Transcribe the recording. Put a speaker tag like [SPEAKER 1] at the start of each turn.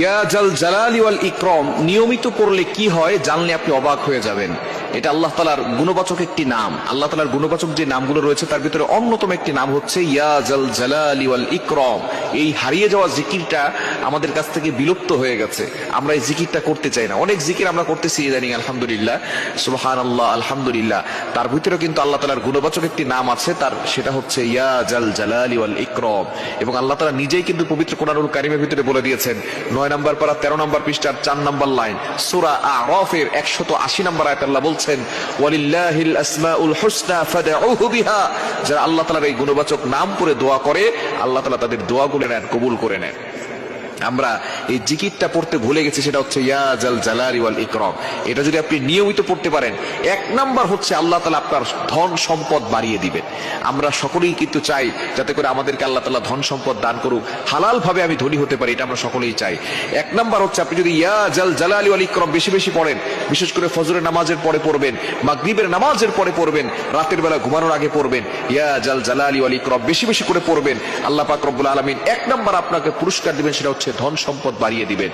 [SPEAKER 1] ইয়া জাল জালালি ওয়াল ইকরাম নিয়মিত পড়লে কি হয় জানলে আপনি অবাক হয়ে যাবেন। এটা আল্লাহ তাআলার গুণবাচক একটি নাম। আল্লাহ তাআলার গুণবাচক যে নামগুলো রয়েছে তার ভিতরে অন্যতম একটি নাম হচ্ছে ইয়া জাল জালালি ওয়াল ইকরাম। এই হারিয়ে যাওয়া জিকিরটা আমাদের কাছ থেকে বিলুপ্ত হয়ে গেছে। আমরা এই জিকিরটা করতে চাই না। অনেক জিকির আমরা করতেছি ইদানিং, আলহামদুলিল্লাহ, সুবহানাল্লাহ, আলহামদুলিল্লাহ। তার ভিতরে কিন্তু আল্লাহ তাআলার গুণবাচক একটি নাম আছে, তার সেটা হচ্ছে ইয়া জাল জালালি ওয়াল ইকরাম। এবং আল্লাহ তাআলা নিজেই কিন্তু পবিত্র কোরআনুল কারীমের ভিতরে বলে দিয়েছেন, 9 নম্বর পারা 13 নম্বর পৃষ্ঠার 4 নম্বর লাইন, সূরা আ'রাফের 180 নম্বর আয়াতে আল্লাহ বলছেন, ওয়ালিল্লাহিল আসমাউল হুসনা ফাদউহু বিহা। যারা আল্লাহ তাআলার এই গুণবাচক নাম পড়ে দোয়া করে, আল্লাহ তাআলা তাদের দোয়াগুলো নেন, কবুল করে নেন। আমরা এই জিকিরটা পড়তে ভুলে গেছি, সেটা হচ্ছে ইয়া জাল জালালি ওয়াল ইকরাম। এটা যদি আপনি নিয়মিত পড়তে পারেন, 1 নাম্বার হচ্ছে আল্লাহ তাআলা আপনার ধন সম্পদ বাড়িয়ে দিবেন। আমরা সকলেই কিন্তু চাই যাতে করে আমাদেরকে আল্লাহ তাআলা ধন সম্পদ দান করুক, হালাল ভাবে আমি ধনী হতে পারি, এটা আমরা সকলেই চাই। 1 নাম্বার হচ্ছে আপনি যদি ইয়া জাল জালালি ওয়াল ইকরাম বেশি বেশি পড়েন, বিশেষ করে ফজরের নামাজের পরে পড়বেন, মাগরিবের নামাজের পরে পড়বেন, রাতের বেলা ঘুমানোর আগে পড়বেন, ইয়া জাল জালালি ওয়াল ইকরাম বেশি বেশি করে পড়বেন, আল্লাহ পাক রব্বুল আলামিন 1 নাম্বার আপনাকে পুরস্কার দিবেন, সেটা হচ্ছে ধন সম্পদ বাড়িয়ে দিবেন।